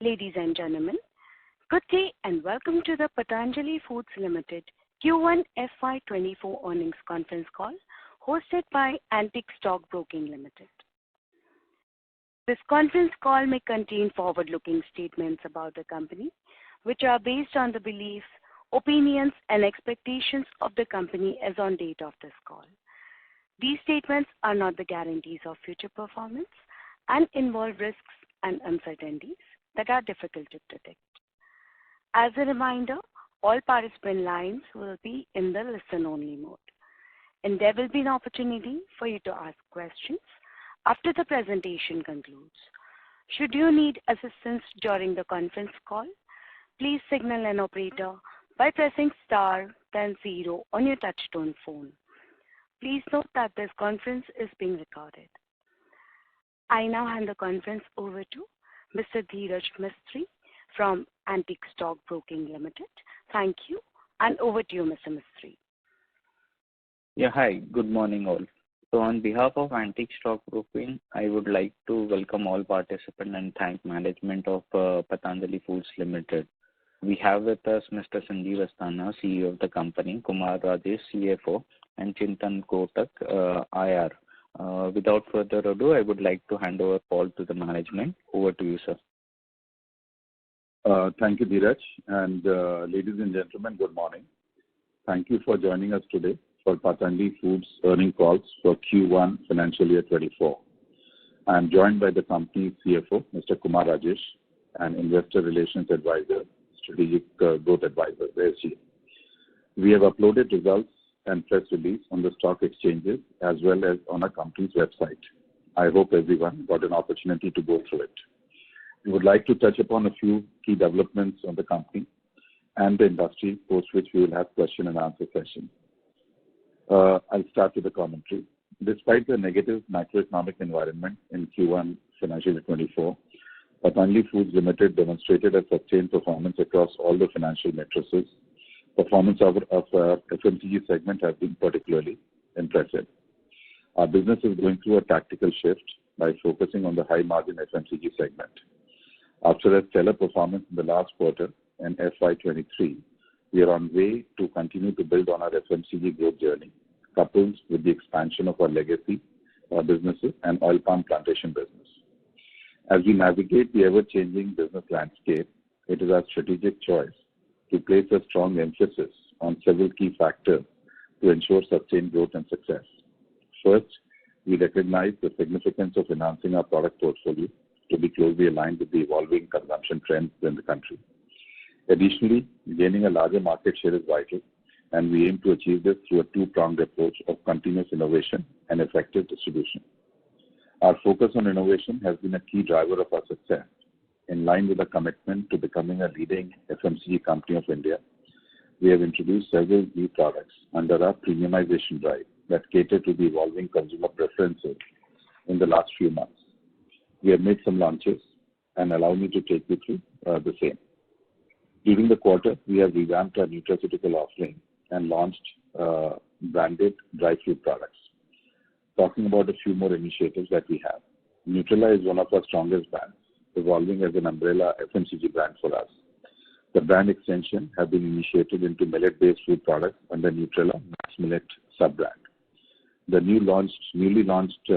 Ladies and gentlemen, good day and welcome to the Patanjali Foods Limited Q1 FY24 earnings conference call hosted by Antique Stock Broking Limited. This conference call may contain forward-looking statements about the company, which are based on the beliefs, opinions, and expectations of the company as on date of this call. These statements are not the guarantees of future performance and involve risks and uncertainties that are difficult to predict. As a reminder, all participant lines will be in the listen-only mode, and there will be an opportunity for you to ask questions after the presentation concludes. Should you need assistance during the conference call, please signal an operator by pressing star then 0 on your touchtone phone. Please note that this conference is being recorded. I now hand the conference over to Mr. Dheeraj Mistry from Antique Stock Broking Limited. Thank you, and over to you, Mr. Mistry. Yeah, hi. Good morning, all. So, on behalf of Antique Stock Broking, I would like to welcome all participants and thank management of Patanjali Foods Limited. We have with us Mr. Sanjeev Asthana, CEO of the company, Kumar Rajesh, CFO, and Chintan Kotak, IR. Without further ado, I would like to hand over call to the management. Over to you, sir. Thank you, Dheeraj. And ladies and gentlemen, good morning. Thank you for joining us today for Patanjali Foods earnings calls for Q1 financial year 24. I am joined by the company's CFO, Mr. Kumar Rajesh, and Investor Relations Advisor, Strategic Growth Advisor, ASG. We have uploaded results and press release on the stock exchanges as well as on our company's website. I hope everyone got an opportunity to go through it. We would like to touch upon a few key developments on the company and the industry, post which we will have question and answer session. I'll start with the commentary. Despite the negative macroeconomic environment in Q1 financial year 24, Patanjali Foods Limited demonstrated a sustained performance across all the financial matrices. Performance of our FMCG segment has been particularly impressive. Our business is going through a tactical shift by focusing on the high-margin FMCG segment. After a stellar performance in the last quarter and FY23, we are on way to continue to build on our FMCG growth journey, coupled with the expansion of our legacy businesses and oil palm plantation business. As we navigate the ever-changing business landscape, it is our strategic choice to place a strong emphasis on several key factors to ensure sustained growth and success. First, we recognize the significance of enhancing our product portfolio to be closely aligned with the evolving consumption trends in the country. Additionally, gaining a larger market share is vital, and we aim to achieve this through a two-pronged approach of continuous innovation and effective distribution. Our focus on innovation has been a key driver of our success. In line with our commitment to becoming a leading FMCG company of India, we have introduced several new products under our premiumization drive that cater to the evolving consumer preferences in the last few months. We have made some launches, and allow me to take you through the same. During the quarter, we have revamped our nutraceutical offering and launched branded dry fruit products. Talking about a few more initiatives that we have, Nutrela is one of our strongest brands, evolving as an umbrella FMCG brand for us. The brand extension has been initiated into millet-based food products under Nutrela Max Millet sub-brand. The newly launched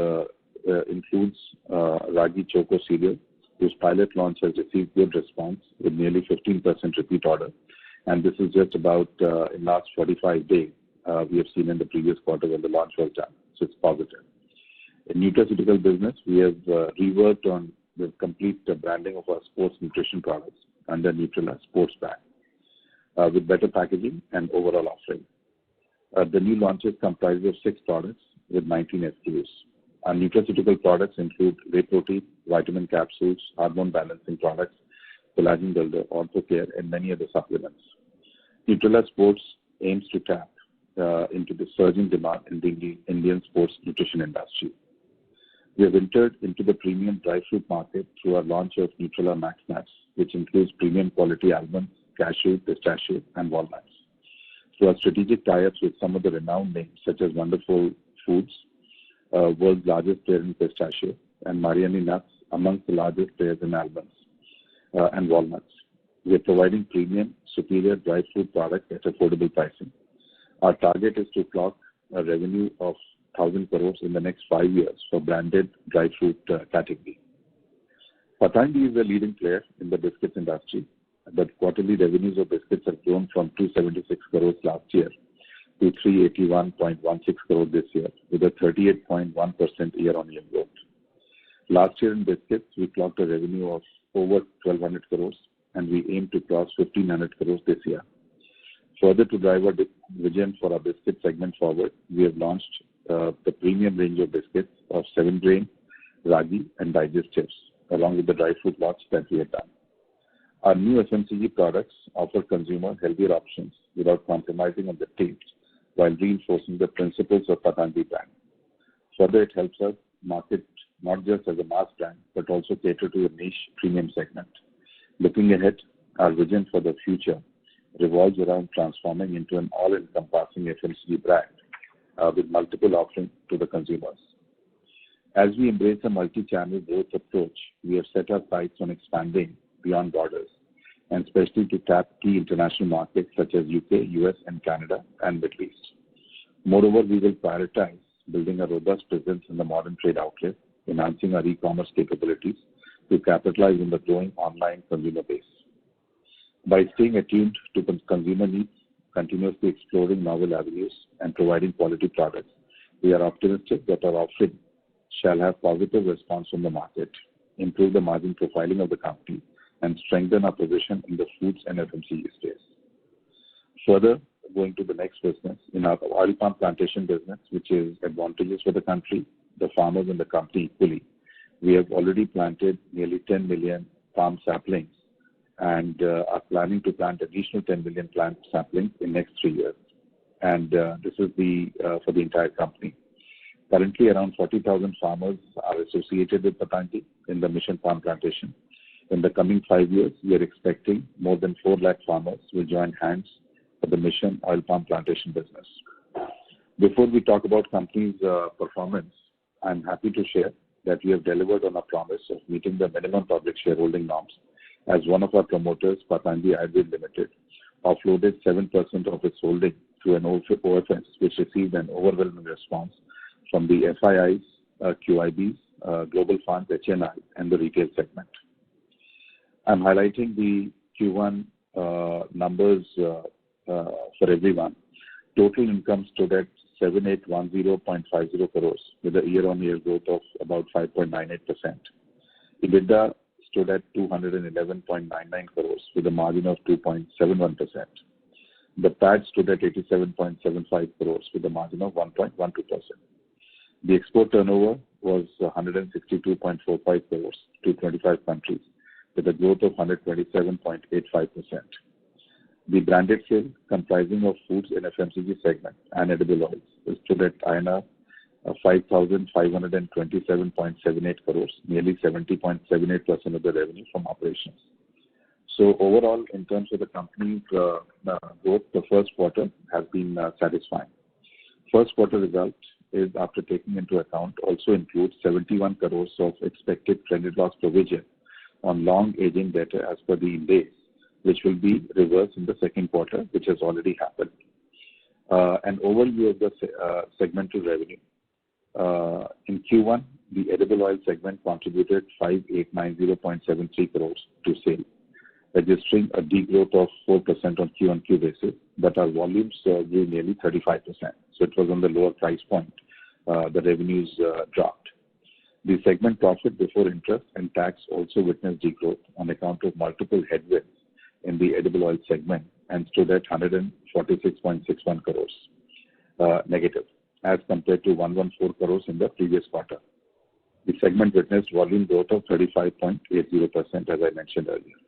includes Ragi Choco cereal, whose pilot launch has received good response with nearly 15% repeat order. And this is just about in last 45 days we have seen in the previous quarter when the launch was done. So it's positive. In nutraceutical business, we have reworked on the complete branding of our sports nutrition products under Nutrela Sports brand with better packaging and overall offering. The new launches comprise of 6 products with 19 SKUs. Our nutraceutical products include whey protein, vitamin capsules, hormone balancing products, collagen builder, orthocare, and many other supplements. Nutrela Sports aims to tap into the surging demand in the Indian sports nutrition industry. We have entered into the premium dry fruit market through our launch of Nutrela Max Nuts, which includes premium quality almonds, cashew, pistachio, and walnuts. Through our strategic tie-ups with some of the renowned names such as Wonderful Foods, world's largest player in pistachio, and Mariani Nuts, amongst the largest players in almonds. and walnuts. We are providing premium, superior dry fruit products at affordable pricing. Our target is to clock a revenue of 1,000 crores in the next 5 years for branded dry fruit category. Patanjali is a leading player in the biscuits industry. The quarterly revenues of biscuits have grown from 276 crores last year to 381.16 crores this year, with a 38.1% year-on-year growth. Last year in biscuits, we clocked a revenue of over 1,200 crores, and we aim to cross 1,500 crores this year. Further, to drive our vision for our biscuit segment forward, we have launched the premium range of biscuits of 7-grain, ragi, and digestives, along with the dry fruit lots that we have done. Our new FMCG products offer consumers healthier options without compromising on the taste, while reinforcing the principles of Patanjali brand. Further, it helps us market not just as a mass brand, but also cater to a niche premium segment. Looking ahead, our vision for the future revolves around transforming into an all-encompassing FMCG brand with multiple offerings to the consumers. As we embrace a multi-channel growth approach, we have set our sights on expanding beyond borders, and especially to tap key international markets such as UK, US, and Canada, and Middle East. Moreover, we will prioritize building a robust presence in the modern trade outlet, enhancing our e-commerce capabilities to capitalize on the growing online consumer base. By staying attuned to consumer needs, continuously exploring novel avenues, and providing quality products, we are optimistic that our offering shall have positive response from the market, improve the margin profiling of the company, and strengthen our position in the foods and FMCG space. Further, going to the next business, in our oil palm plantation business, which is advantageous for the country, the farmers, and the company equally, we have already planted nearly 10 million palm saplings and are planning to plant additional 10 million plant saplings in the next 3 years. And this is for the entire company. Currently, around 40,000 farmers are associated with Patanjali in the mission palm plantation. In the coming 5 years, we are expecting more than 4 lakh farmers will join hands for the mission oil palm plantation business. Before we talk about company's performance, I'm happy to share that we have delivered on our promise of meeting the minimum public shareholding norms, as one of our promoters, Patanjali Ayurved Limited, offloaded 7% of its holding to an OFS, which received an overwhelming response from the FIIs, QIBs, global funds, HNI, and the retail segment. I'm highlighting the Q1 numbers for everyone. Total income stood at 7810.50 crores with a year-on-year growth of about 5.98%. EBITDA stood at 211.99 crores with a margin of 2.71%. The PAT stood at 87.75 crores with a margin of 1.12%. The export turnover was 162.45 crores to 25 countries with a growth of 127.85%. The branded sales, comprising of foods and FMCG segment and edible oils, stood at INR 5,527.78 crores, nearly 70.78% of the revenue from operations. So overall, in terms of the company's growth, the first quarter has been satisfying. First quarter result is, after taking into account, also includes 71 crores of expected credit loss provision on long aging debtor as per the Ind-AS, which will be reversed in the second quarter, which has already happened. An overview of the segmental revenue. In Q1, the edible oil segment contributed 5890.73 crores to sales, registering a degrowth of 4% on Q-on-Q basis, but our volumes grew nearly 35%. So it was on the lower price point. The revenues dropped. The segment profit before interest and tax also witnessed degrowth on account of multiple headwinds in the edible oil segment and stood at 146.61 crores negative, as compared to 114 crores in the previous quarter. The segment witnessed volume growth of 35.80%, as I mentioned earlier.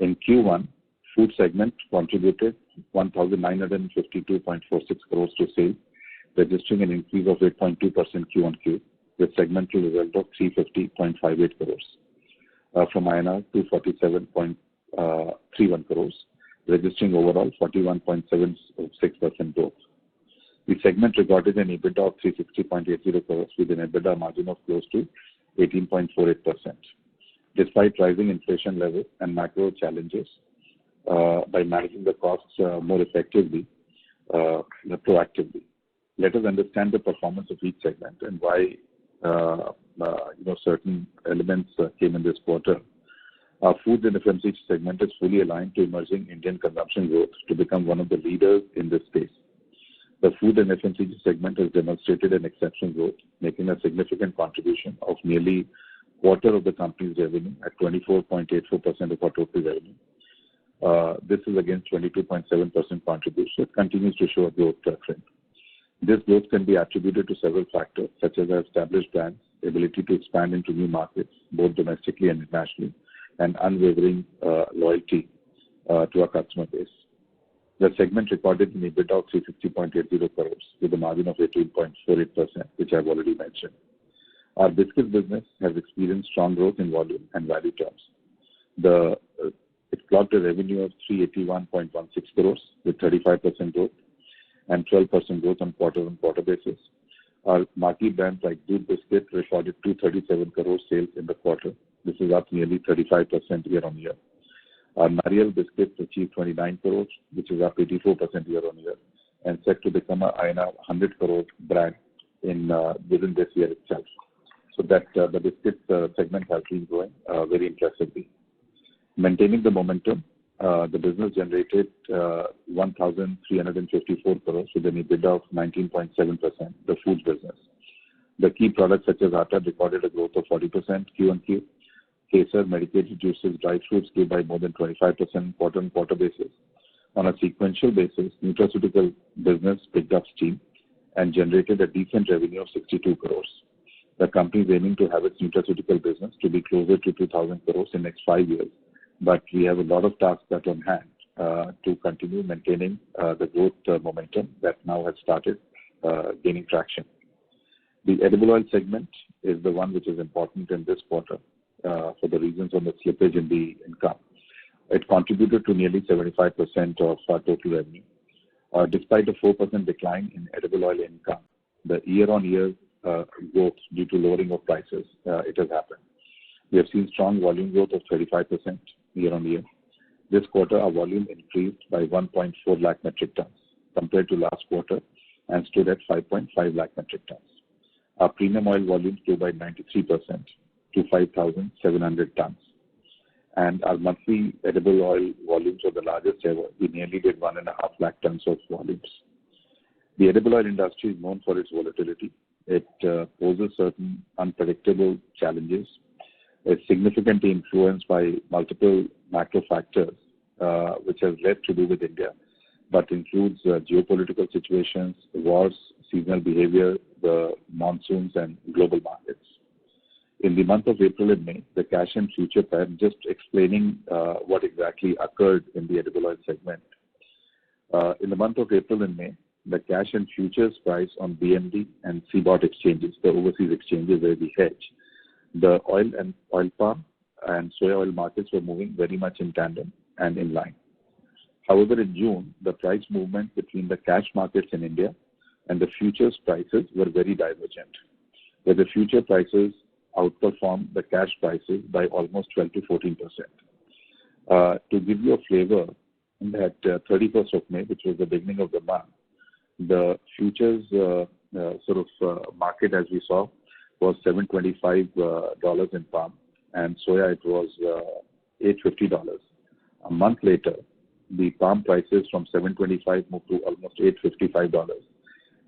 In Q1, food segment contributed 1,952.46 crores to sales, registering an increase of 8.2% Q-on-Q, with segmental result of 350.58 crores from INR 247.31 crores, registering overall 41.76% growth. The segment recorded an EBITDA of 360.80 crores with an EBITDA margin of close to 18.48%. despite rising inflation levels and macro challenges, by managing the costs more effectively, proactively. Let us understand the performance of each segment and why certain elements came in this quarter. Our food and FMCG segment is fully aligned to emerging Indian consumption growth to become one of the leaders in this space. The food and FMCG segment has demonstrated an exceptional growth, making a significant contribution of nearly quarter of the company's revenue at 24.84% of our total revenue. This is against 22.7% contribution. It continues to show a growth trend. This growth can be attributed to several factors, such as our established brands, ability to expand into new markets, both domestically and internationally, and unwavering loyalty to our customer base. The segment recorded an EBITDA of 360.80 crores with a margin of 18.48%, which I've already mentioned. Our biscuit business has experienced strong growth in volume and value terms. It clocked a revenue of 381.16 crores with 35% growth and 12% growth on quarter-on-quarter basis. Our marquee brands like Doodh Biscuit recorded 237 crore sales in the quarter. This is up nearly 35% year-on-year. Our Nariyal Biscuits achieved 29 crores, which is up 84% year-on-year, and set to become a 100 crore brand within this year itself. So that the biscuit segment has been growing very impressively. Maintaining the momentum, the business generated 1,354 crores with an EBITDA of 19.7%, the foods business. The key products such as Atta recorded a growth of 40% Q-on-Q. Kesar, medicated juices, dry fruits grew by more than 25% quarter-on-quarter basis. On a sequential basis, nutraceutical business picked up steam and generated a decent revenue of 62 crores. The company is aiming to have its nutraceutical business to be closer to 2,000 crores in the next 5 years, but we have a lot of tasks that on hand to continue maintaining the growth momentum that now has started gaining traction. The edible oil segment is the one which is important in this quarter for the reasons on the slippage in the income. It contributed to nearly 75% of our total revenue. Despite a 4% decline in edible oil income, the year-on-year growth due to lowering of prices, it has happened. We have seen strong volume growth of 35% year-on-year. This quarter, our volume increased by 1.4 lakh metric tons compared to last quarter and stood at 5.5 lakh metric tons. Our premium oil volumes grew by 93% to 5,700 tons. And our monthly edible oil volumes are the largest ever. We nearly did 1.5 lakh tons of volumes. The edible oil industry is known for its volatility. It poses certain unpredictable challenges. It's significantly influenced by multiple macro factors, which has led to do with India, but includes geopolitical situations, wars, seasonal behavior, the monsoons, and global markets. In the month of April and May, the cash and future price, just explaining what exactly occurred in the edible oil segment. In the month of April and May, the cash and futures price on BMD and CBOT exchanges, the overseas exchanges where we hedge, the oil and oil palm and soya oil markets were moving very much in tandem and in line. However, in June, the price movement between the cash markets in India and the futures prices were very divergent, where the future prices outperformed the cash prices by almost 12 to 14%. To give you a flavor, that 31st of May, which was the beginning of the month, the futures market, as we saw, was $725 in palm, and soya it was $850. A month later, the palm prices from $725 moved to almost $855,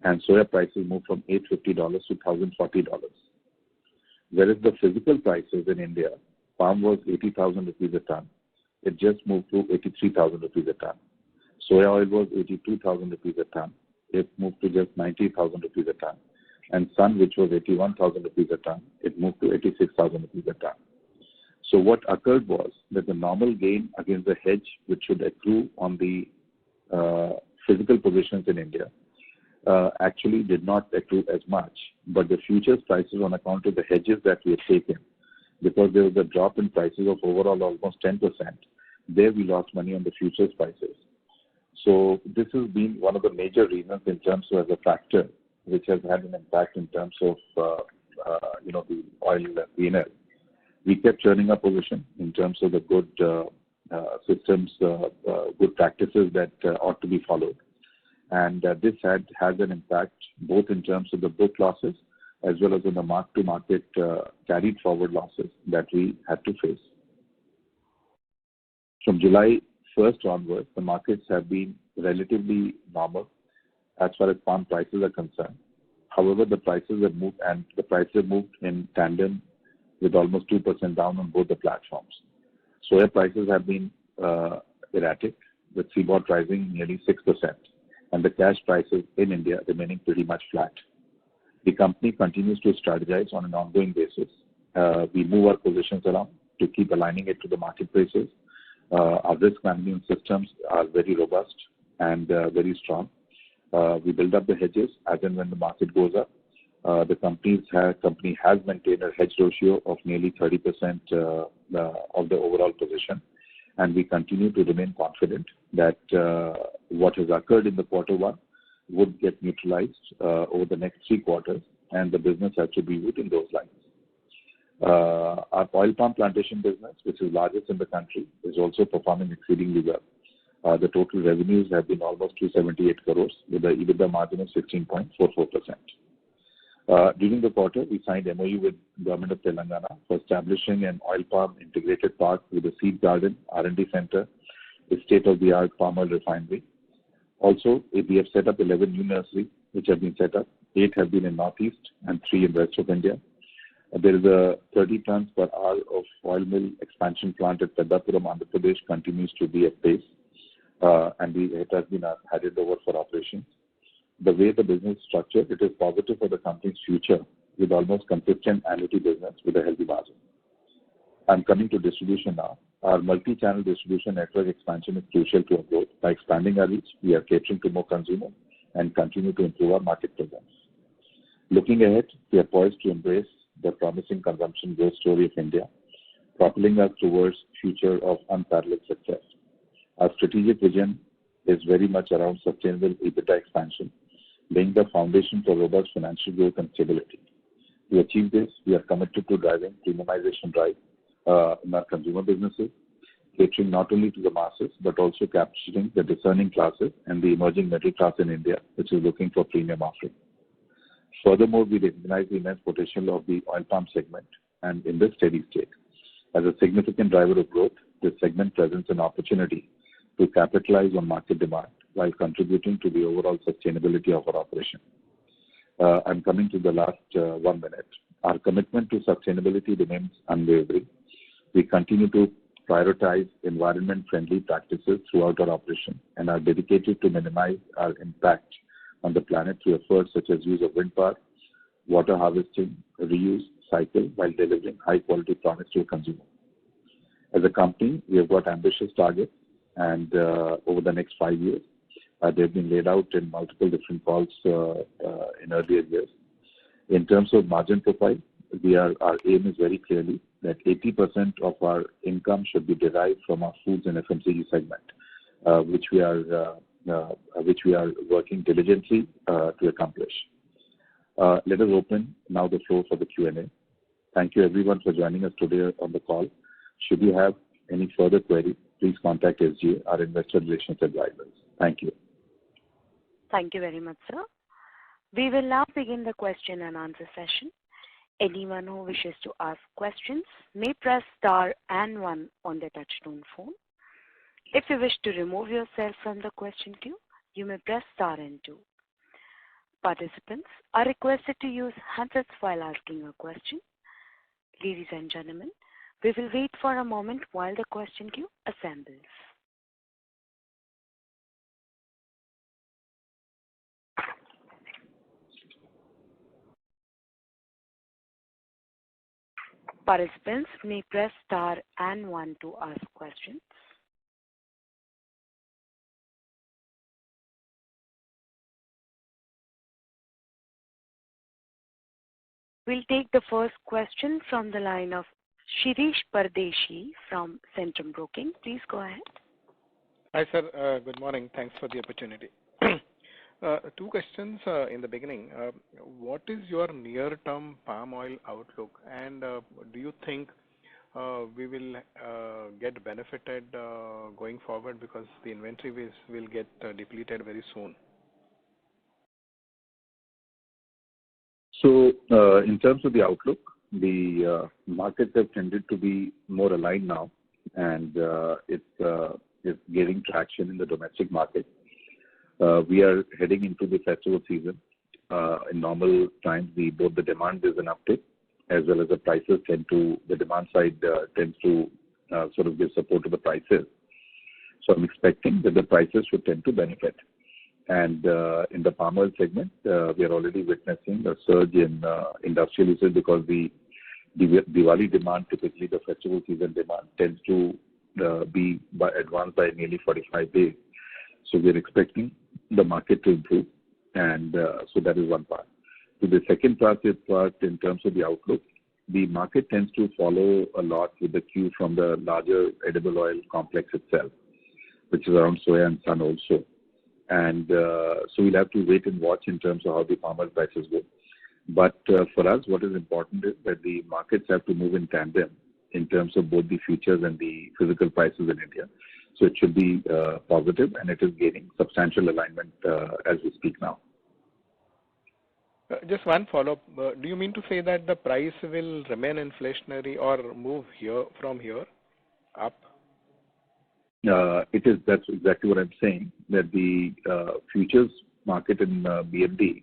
and soya prices moved from $850 to $1,040. Whereas the physical prices in India, palm was 80,000 rupees a ton. It just moved to 83,000 rupees a ton. Soya oil was 82,000 rupees a ton. It moved to just 90,000 rupees a ton. And sun, which was 81,000 rupees a ton, it moved to 86,000 rupees a ton. So what occurred was that the normal gain against the hedge, which should accrue on the physical positions in India, actually did not accrue as much. But the futures prices, on account of the hedges that we had taken, because there was a drop in prices of overall almost 10%, there we lost money on the futures prices. So this has been one of the major reasons in terms of as a factor which has had an impact in terms of the oil P&L. We kept churning our position in terms of the good systems, good practices that ought to be followed. And this has an impact both in terms of the book losses as well as in the mark-to-market carried forward losses that we had to face. From July 1st onwards, the markets have been relatively normal as far as palm prices are concerned. However, the prices have moved, and the prices have moved in tandem with almost 2% down on both the platforms. Soya prices have been erratic, with CBOT rising nearly 6%, and the cash prices in India remaining pretty much flat. The company continues to strategize on an ongoing basis. We move our positions around to keep aligning it to the marketplaces. Our risk management systems are very robust and very strong. We build up the hedges as and when the market goes up. The company has maintained a hedge ratio of nearly 30% of the overall position, and we continue to remain confident that what has occurred in the quarter one would get neutralized over the next 3 quarters, and the business has to be viewed in those lines. Our oil palm plantation business, which is largest in the country, is also performing exceedingly well. The total revenues have been almost 278 crores with an EBITDA margin of 16.44%. During the quarter, we signed MOU with Government of Telangana for establishing an oil palm integrated park with a seed garden, R&D center, a state-of-the-art palm oil refinery. Also, we have set up 11 new nurseries which have been set up. 8 have been in Northeast and 3 in West of India. There is a 30 tons per hour of oil mill expansion plant at Peddappuram, Andhra Pradesh continues to be at pace, and it has been handed over for operations. The way the business is structured, it is positive for the company's future with almost consistent annuity business with a healthy margin. I'm coming to distribution now. Our multi-channel distribution network expansion is crucial to our growth. By expanding our reach, we are catering to more consumers and continue to improve our market presence. Looking ahead, we are poised to embrace the promising consumption growth story of India, propelling us towards future of unparalleled success. Our strategic vision is very much around sustainable EBITDA expansion, laying the foundation for robust financial growth and stability. To achieve this, we are committed to driving premiumization drive in our consumer businesses, catering not only to the masses, but also capturing the discerning classes and the emerging middle class in India, which is looking for premium offering. Furthermore, we recognize the immense potential of the oil palm segment, and in this steady state, as a significant driver of growth, this segment presents an opportunity to capitalize on market demand while contributing to the overall sustainability of our operation. I'm coming to the last 1 minute. Our commitment to sustainability remains unwavering. We continue to prioritize environment-friendly practices throughout our operation and are dedicated to minimize our impact on the planet through efforts such as use of wind power, water harvesting, reuse, cycle, while delivering high-quality products to a consumer. As a company, we have got ambitious targets, and over the next 5 years, they've been laid out in multiple different calls in earlier years. In terms of margin profile, our aim is very clearly that 80% of our income should be derived from our foods and FMCG segment, which we are working diligently to accomplish. Let us open now the floor for the Q&A. Thank you everyone for joining us today on the call. Should you have any further queries, please contact SGA, our investor relations advisors. Thank you. Thank you very much, sir. We will now begin the question and answer session. Anyone who wishes to ask questions may press star and 1 on their touchtone phone. If you wish to remove yourself from the question queue, you may press star and 2. Participants are requested to use handsets while asking a question. Ladies and gentlemen, we will wait for a moment while the question queue assembles. Participants may press star and 1 to ask questions. We'll take the first question from the line of Shirish Pardeshi from Centrum Broking. Please go ahead. Hi, sir. Good morning. Thanks for the opportunity. 2 questions in the beginning. What is your near-term palm oil outlook, and do you think we will get benefited going forward because the inventory will get depleted very soon? So, in terms of the outlook, the markets have tended to be more aligned now, and it's gaining traction in the domestic market. We are heading into the festival season. In normal times, both the demand is an uptick, as well as the prices the demand side tends to sort of give support to the prices. So I'm expecting that the prices should tend to benefit. And in the palm oil segment, we are already witnessing a surge in industrial usage because the Diwali demand, typically the festival season demand, tends to be advanced by nearly 45 days. So we're expecting the market to improve, and so that is one part. So the second part in terms of the outlook, the market tends to follow a lot with the cue from the larger edible oil complex itself, which is around soya and sun also. And so we'll have to wait and watch in terms of how the palm oil prices go. But for us, what is important is that the markets have to move in tandem in terms of both the futures and the physical prices in India. So it should be positive, and it is gaining substantial alignment as we speak now. Just one follow-up. Do you mean to say that the price will remain inflationary or move from here up? That's exactly what I'm saying, that the futures market in BMD,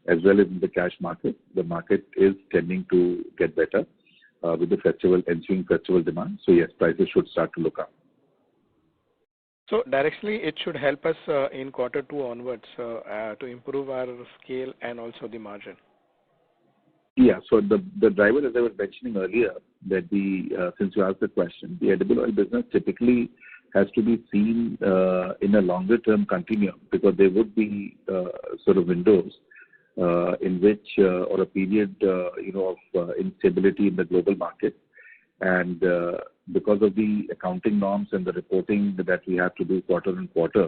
as well as in the cash market, the market is tending to get better with the ensuing festival demand. So yes, prices should start to look up. So directionally, it should help us in Q2 onwards to improve our scale and also the margin. Yeah, so the driver, as I was mentioning earlier, that since you asked the question, the edible oil business typically has to be seen in a longer term continuum, because there would be sort of windows in which or a period of instability in the global market, and because of the accounting norms and the reporting that we have to do quarter on quarter,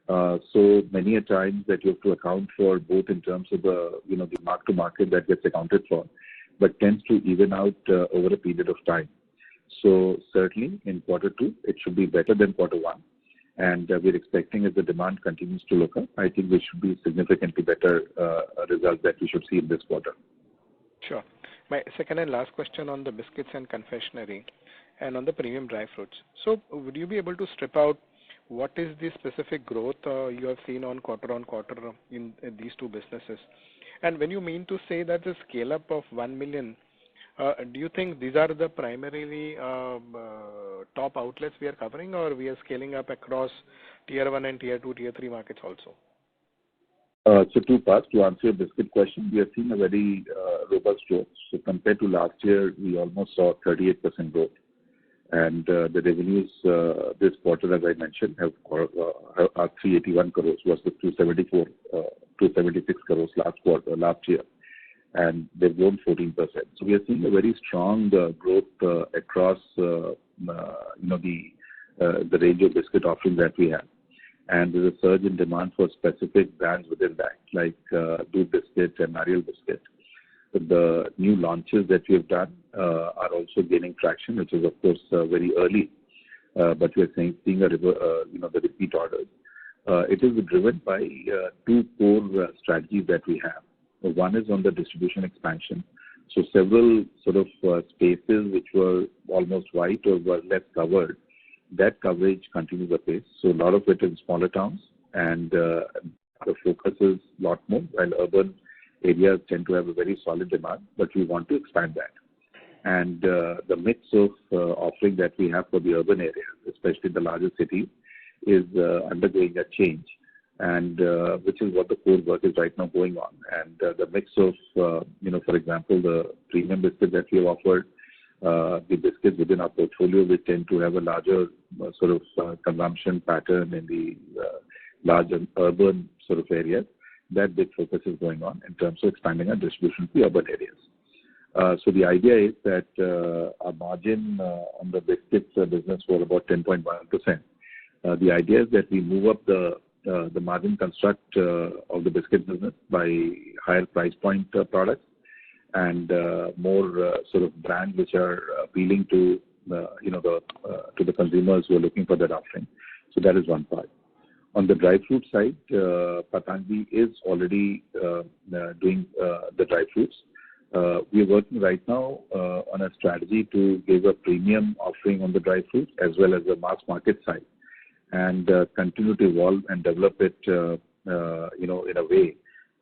so many a times that you have to account for both in terms of the the mark to market that gets accounted for, but tends to even out over a period of time. So certainly in Q2, it should be better than Q1. And we're expecting, as the demand continues to look up, I think we should be significantly better results that we should see in this quarter. Sure. My second and last question on the biscuits and confectionery and on the premium dry fruits. So would you be able to strip out what is the specific growth you have seen on quarter in these two businesses? And when you mean to say that the scale up of 1 million, do you think these are the primarily top outlets we are covering, or we are scaling up across tier 1 and tier 2, tier 3 markets also? So two parts. To answer your biscuit question, we are seeing a very robust growth. So compared to last year, we almost saw 38% growth. And the revenues this quarter, as I mentioned, are 381 crores versus 276 crores last year. And they've grown 14%. So we are seeing a very strong growth across the range of biscuit offerings that we have. And there's a surge in demand for specific brands within that, like Doodh biscuits and Nariyal biscuit. The new launches that we have done are also gaining traction, which is of course very early, but we are seeing the repeat orders. It is driven by two core strategies that we have. One is on the distribution expansion. So several sort of spaces which were almost white or were less covered, that coverage continues apace. So a lot of it in smaller towns, and the focus is a lot more, while urban areas tend to have a very solid demand, but we want to expand that. And the mix of offering that we have for the urban areas, especially the larger cities, is undergoing a change, and which is what the core work is right now going on. And the mix of, for example, the premium biscuits that we have offered, the biscuits within our portfolio, which tend to have a larger sort of consumption pattern in the larger urban sort of areas, that big focus is going on in terms of expanding our distribution to urban areas. So the idea is that our margin on the biscuits business was about 10.1%. The idea is that we move up the margin construct of the biscuit business by higher price point products, and more sort of brands which are appealing to to the consumers who are looking for that offering. So that is one part. On the dry fruit side, Patanjali is already doing the dry fruits. We are working right now on a strategy to give a premium offering on the dry fruits as well as the mass market side, and continue to evolve and develop it, in a way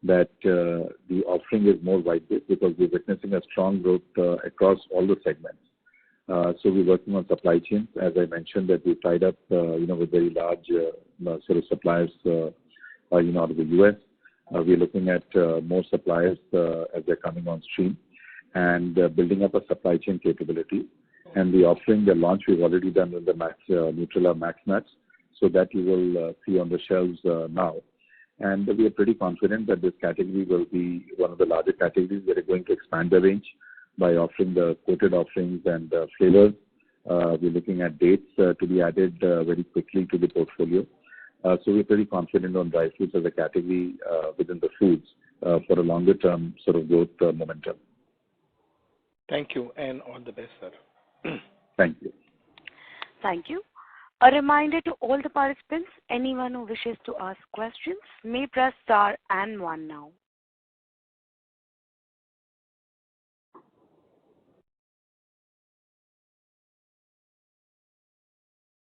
that the offering is more wide-based, because we're witnessing a strong growth across all the segments. So we're working on supply chains. As I mentioned, that we tied up, with very large sort of suppliers, out of the US. We're looking at more suppliers as they're coming on stream, and building up a supply chain capability. And the offering, the launch we've already done with the Nutrela Max Nuts, so that you will see on the shelves now. And we are pretty confident that this category will be one of the larger categories that are going to expand the range by offering the coated offerings and flavors. We're looking at dates to be added very quickly to the portfolio. So we're pretty confident on dry fruits as a category within the foods for a longer term sort of growth momentum. Thank you, and all the best, sir. Thank you. Thank you. A reminder to all the participants, anyone who wishes to ask questions may press star and 1 now.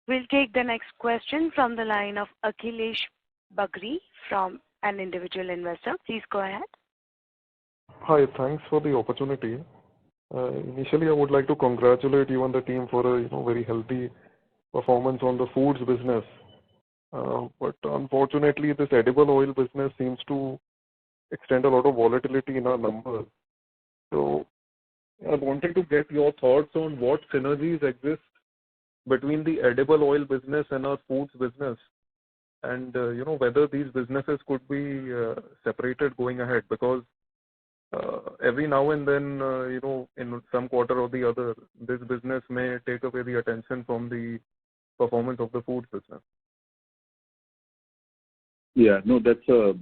We'll take the next question from the line of Akhilesh Bagri from an individual investor. Please go ahead. Hi, thanks for the opportunity. Initially, I would like to congratulate you and the team for a very healthy performance on the foods business. But unfortunately, this edible oil business seems to extend a lot of volatility in our numbers. So I wanted to get your thoughts on what synergies exist between the edible oil business and our foods business, and whether these businesses could be separated going ahead, because every now and then, in some quarter or the other, this business may take away the attention from the performance of the food business. Yeah, no, that's a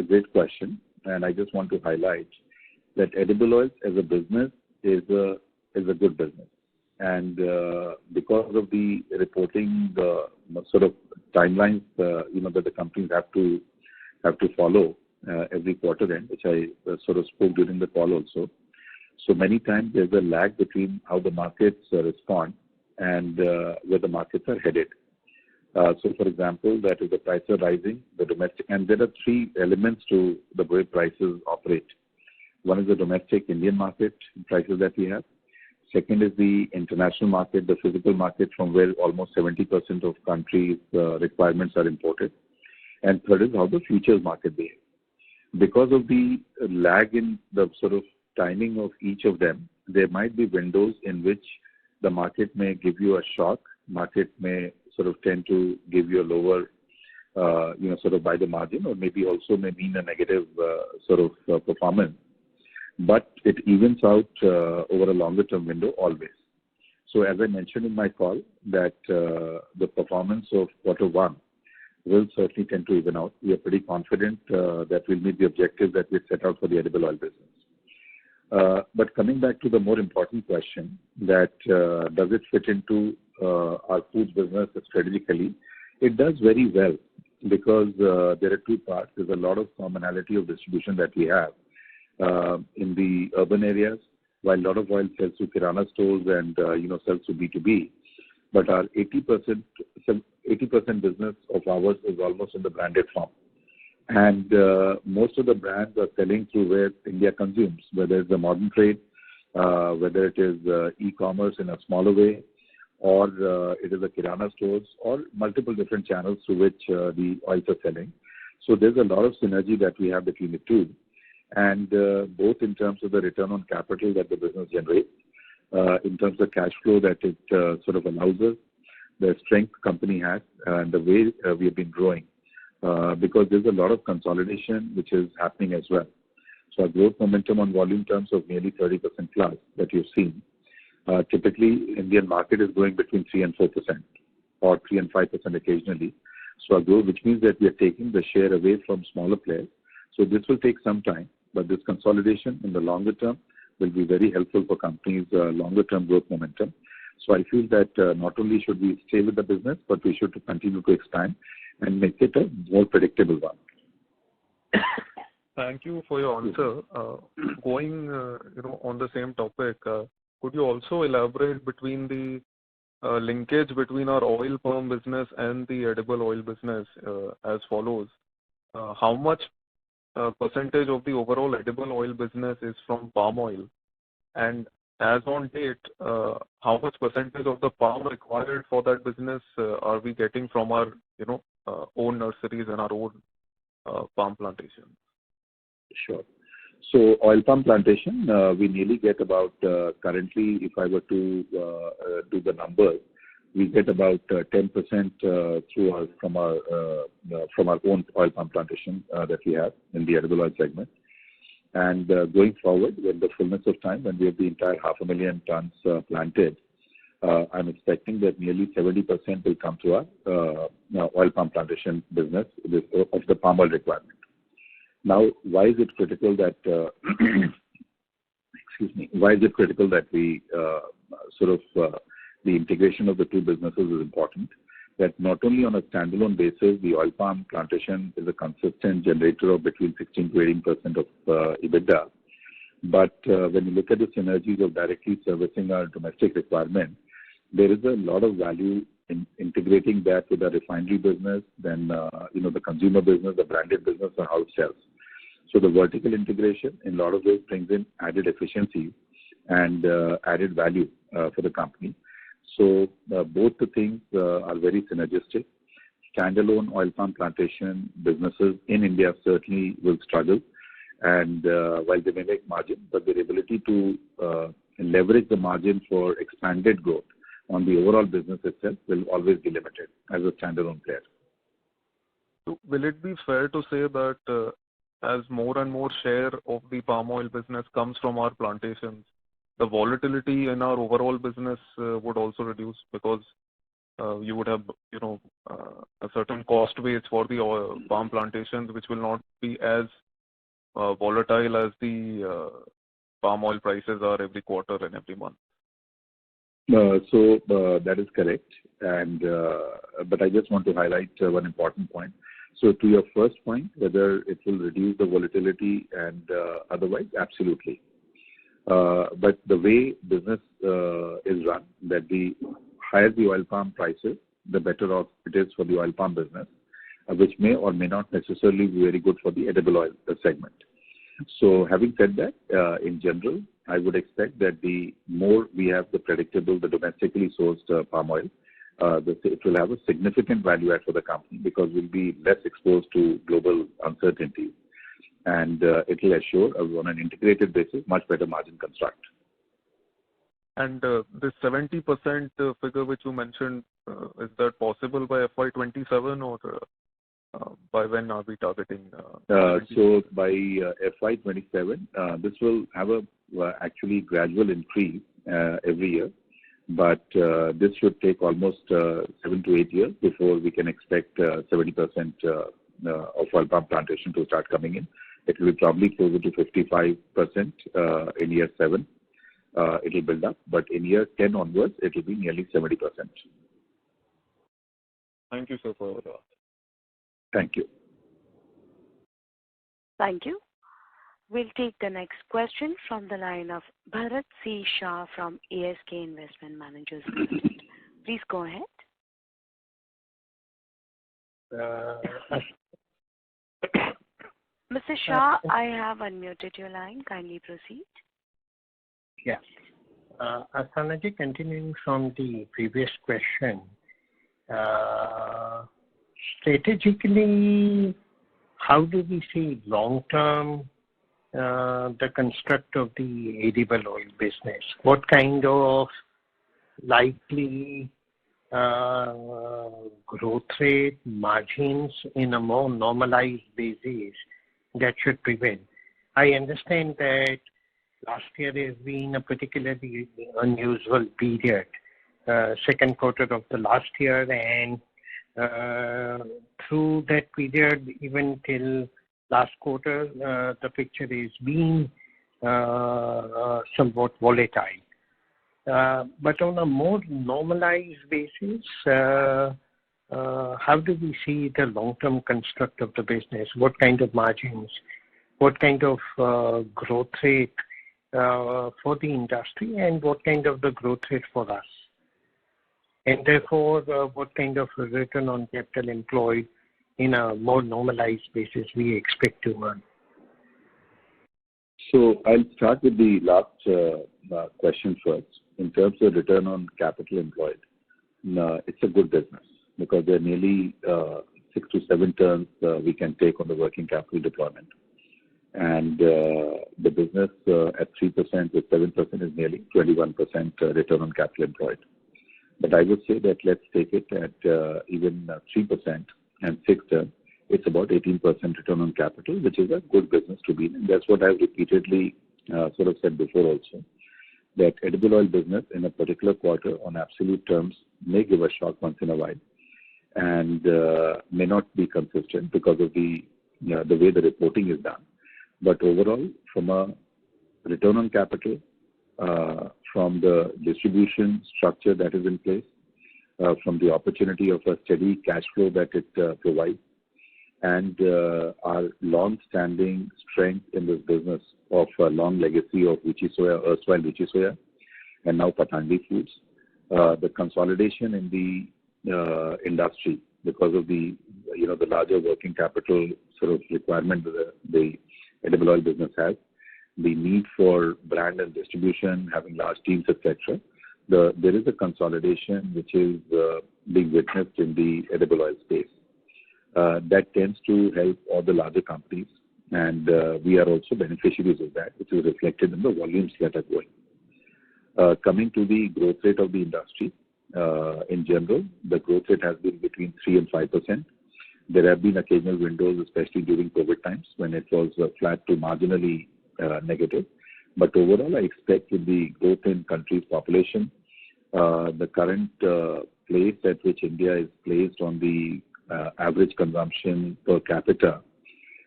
great question, and I just want to highlight that edible oils as a business is a good business, and because of the reporting, the sort of timelines, that the companies have to follow every quarter end, which I sort of spoke during the call also. So many times there's a lag between how the markets respond and where the markets are headed. So, for example, that if the prices are rising, the domestic, and there are three elements to the way prices operate. One is the domestic Indian market prices that we have. Second is the international market, the physical market from where almost 70% of countries' requirements are imported. And third is how the futures market behaves. Because of the lag in the sort of timing of each of them, there might be windows in which the market may give you a shock. Market may sort of tend to give you a lower, sort of by the margin, or maybe also may mean a negative sort of performance. But it evens out over a longer term window always. So as I mentioned in my call, that the performance of Q1 will certainly tend to even out. We are pretty confident that we'll meet the objectives that we set out for the edible oil business. But coming back to the more important question, that does it fit into our foods business strategically? It does very well, because there are two parts. There's a lot of commonality of distribution that we have in the urban areas, while a lot of oil sells to Kirana stores and sells to B2B. But our 80% business of ours is almost in the branded form. And most of the brands are selling through where India consumes, whether it's the modern trade, whether it is e-commerce in a smaller way, or it is the Kirana stores, or multiple different channels through which the oils are selling. So there's a lot of synergy that we have between the two. And both in terms of the return on capital that the business generates, in terms of cash flow that it sort of allows us, the strength company has, and the way we have been growing, because there's a lot of consolidation which is happening as well. So our growth momentum on volume terms of nearly 30% plus that you've seen. Typically, Indian market is growing between 3 and 4%, or 3 and 5% occasionally. So our growth, which means that we are taking the share away from smaller players. So this will take some time, but this consolidation in the longer term will be very helpful for companies' longer term growth momentum. So I feel that not only should we stay with the business, but we should continue to expand and make it a more predictable one. Thank you for your answer. Going, on the same topic, could you also elaborate between the linkage between our oil palm business and the edible oil business as follows? How much percentage of the overall edible oil business is from palm oil? And as on date, how much percentage of the palm required for that business are we getting from our, own nurseries and our own palm plantations? Sure. So oil palm plantation, we nearly get about, currently, if I were to do the numbers, we get about 10% from our own oil palm plantation that we have in the edible oil segment. And going forward, when the fullness of time, when we have the entire 500,000 tons planted, I'm expecting that nearly 70% will come to our oil palm plantation business of the palm oil requirement. Now, why is it critical that why is it critical that we the integration of the two businesses is important? That not only on a standalone basis, the oil palm plantation is a consistent generator of between 16 to 18% of EBITDA. But when you look at the synergies of directly servicing our domestic requirement, there is a lot of value in integrating that with the refinery business, then the consumer business, the branded business, and how it sells. So the vertical integration in a lot of ways brings in added efficiency and added value for the company. So both the things are very synergistic. Standalone oil palm plantation businesses in India certainly will struggle, and while they may make margin, but their ability to leverage the margin for expanded growth on the overall business itself will always be limited as a standalone player. So will it be fair to say that as more and more share of the palm oil business comes from our plantations, the volatility in our overall business would also reduce, because you would have, a certain cost base for the palm plantations, which will not be as volatile as the palm oil prices are every quarter and every month? So that is correct, and but I just want to highlight one important point. So to your first point, whether it will reduce the volatility and otherwise, absolutely. But the way business is run, that the higher the oil palm prices, the better off it is for the oil palm business, which may or may not necessarily be very good for the edible oil segment. So having said that, in general, I would expect that the more we have the predictable, the domestically sourced palm oil, it will have a significant value add for the company, because we'll be less exposed to global uncertainties, and it will assure, on an integrated basis, much better margin construct. And this 70% figure which you mentioned, is that possible by FY27, or by when are we targeting? So by FY27, this will have a actually gradual increase every year, but this should take almost 7 to 8 years before we can expect 70% of oil palm plantation to start coming in. It will be probably closer to 55% in year 7. It will build up, but in year 10 onwards, it will be nearly 70%. Thank you, sir, for that. Thank you. Thank you. We'll take the next question from the line of Bharat C. Shah from ASK Investment Managers Limited. Please go ahead. Mr. Shah, I have unmuted your line. Kindly proceed. Yeah. Asanaji, continuing from the previous question, strategically, how do we see long-term the construct of the edible oil business? What kind of likely growth rate, margins in a more normalized basis that should prevail? I understand that last year has been a particularly unusual period, second quarter of the last year, and through that period, even till Last quarter, the picture is being somewhat volatile. But on a more normalized basis, how do we see the long-term construct of the business? What kind of margins? What kind of growth rate for the industry, and what kind of the growth rate for us? And therefore, what kind of return on capital employed in a more normalized basis we expect to earn? So I'll start with the last question first. In terms of return on capital employed, it's a good business because there are nearly 6 to 7 turns we can take on the working capital deployment. And the business at 3% with 7% is nearly 21% return on capital employed. But I would say that let's take it at even 3% and 6 turns. It's about 18% return on capital, which is a good business to be in. And that's what I've repeatedly sort of said before also, that edible oil business in a particular quarter on absolute terms may give a shock once in a while and may not be consistent because of the way the reporting is done. But overall, from a return on capital, from the distribution structure that is in place, from the opportunity of a steady cash flow that it provides, and our long-standing strength in this business of a long legacy of Ruchi Soya, erstwhile Ruchi Soya, and now Patanjali Foods, the consolidation in the industry because of the larger working capital sort of requirement that the edible oil business has, the need for brand and distribution, having large teams, etc. There is a consolidation which is being witnessed in the edible oil space. That tends to help all the larger companies, and we are also beneficiaries of that, which is reflected in the volumes that are going. Coming to the growth rate of the industry, in general, the growth rate has been between 3 and 5%. There have been occasional windows, especially during COVID times, when it was flat to marginally negative. But overall, I expect with the growth in country's population, the current place at which India is placed on the average consumption per capita,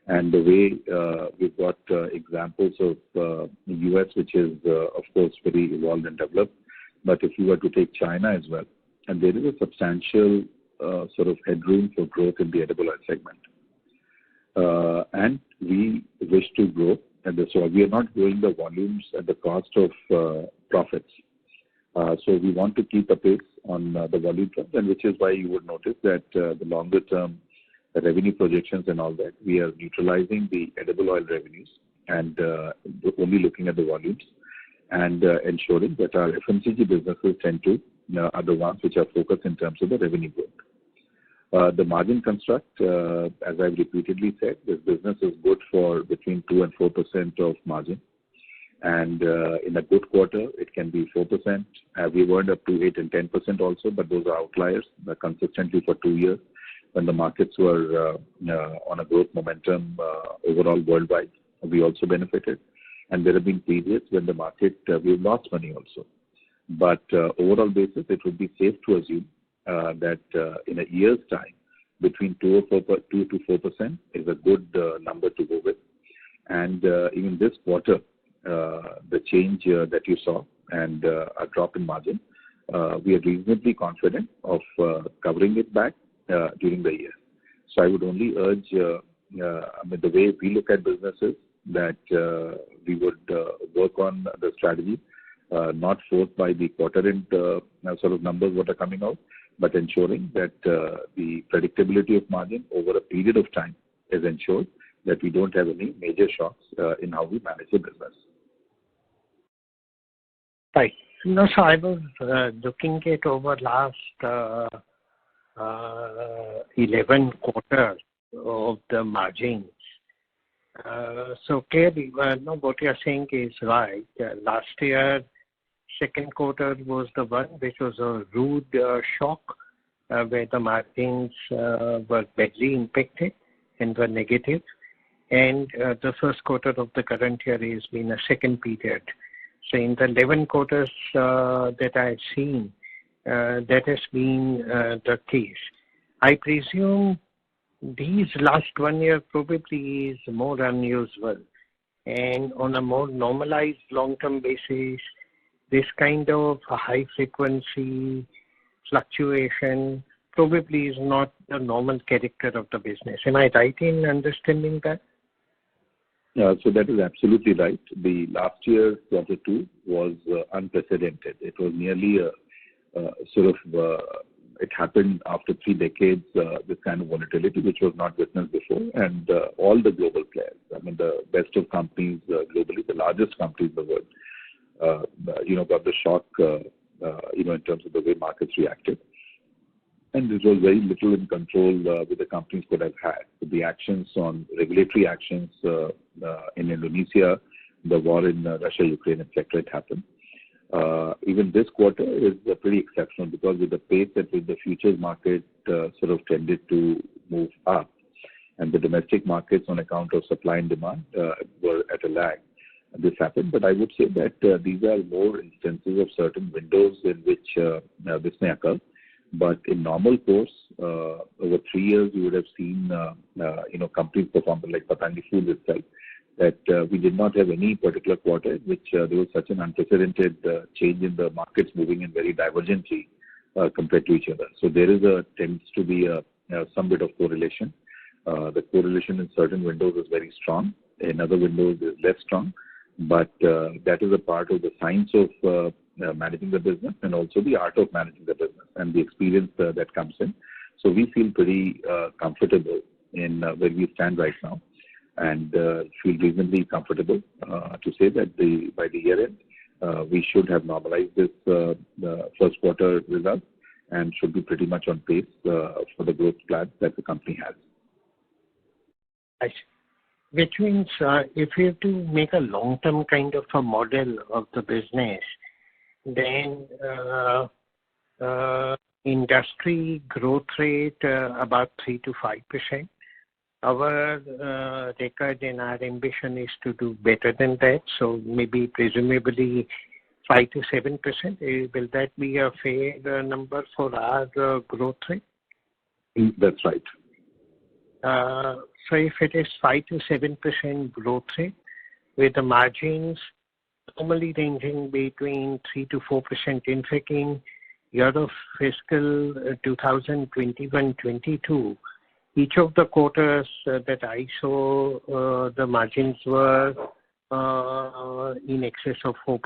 and the way we've got examples of the US, which is, of course, very evolved and developed. But if you were to take China as well, and there is a substantial sort of headroom for growth in the edible oil segment. And we wish to grow, and so we are not growing the volumes at the cost of profits. So we want to keep a pace on the volume terms, and which is why you would notice that the longer term revenue projections and all that, we are neutralizing the edible oil revenues and only looking at the volumes and ensuring that our FMCG businesses tend to are the ones which are focused in terms of the revenue growth. The margin construct, as I've repeatedly said, this business is good for between 2 and 4% of margin. And in a good quarter, it can be 4%. We've earned up to 8 and 10% also, but those are outliers consistently for 2 years when the markets were on a growth momentum overall worldwide. We also benefited. And there have been periods when the market, we've lost money also. But overall basis, it would be safe to assume that in a year's time, between 2 to 4% is a good number to go with. And even this quarter, the change that you saw and a drop in margin, we are reasonably confident of covering it back during the year. So I would only urge, the way we look at businesses, that we would work on the strategy, not forced by the quarter-end sort of numbers what are coming out, but ensuring that the predictability of margin over a period of time is ensured, that we don't have any major shocks in how we manage the business. Right. No, so I was looking at over last 11 quarters of the margins. So clearly, what you're saying is right. Last year, second quarter was the one which was a rude shock where the margins were badly impacted and were negative. And the first quarter of the current year has been a second period. So in the 11 quarters that I've seen, that has been the case. I presume these last 1 year probably is more unusual. And on a more normalized long-term basis, this kind of high frequency fluctuation probably is not the normal character of the business. Am I right in understanding that? So that is absolutely right. The last year, Q2, was unprecedented. It was nearly it happened after 3 decades, this kind of volatility, which was not witnessed before. And all the global players, I mean, the best of companies globally, the largest companies in the world, got the shock, in terms of the way markets reacted. And it was very little in control with the companies could have had. The actions on regulatory actions in Indonesia, the war in Russia, Ukraine, etc., it happened. Even this quarter is pretty exceptional because with the pace at which the futures market tended to move up, and the domestic markets on account of supply and demand were at a lag. This happened, but I would say that these are more instances of certain windows in which this may occur. But in normal course, over 3 years, you would have seen, companies perform like Patanjali Foods itself, that we did not have any particular quarter in which there was such an unprecedented change in the markets moving in very divergently compared to each other. So there tends to be some bit of correlation. The correlation in certain windows is very strong. In other windows is less strong. But that is a part of the science of managing the business and also the art of managing the business and the experience that comes in. So we feel pretty comfortable in where we stand right now and feel reasonably comfortable to say that by the year end, we should have normalized this first quarter result and should be pretty much on pace for the growth plans that the company has. I see. Which means if you have to make a long-term kind of a model of the business, then industry growth rate about 3 to 5%. Our record and our ambition is to do better than that. So maybe presumably 5 to 7%. Will that be a fair number for our growth rate? That's right. So if it is 5 to 7% growth rate, with the margins normally ranging between 3 to 4%, in fact, in year of fiscal 2021-22, each of the quarters that I saw, the margins were in excess of 4%.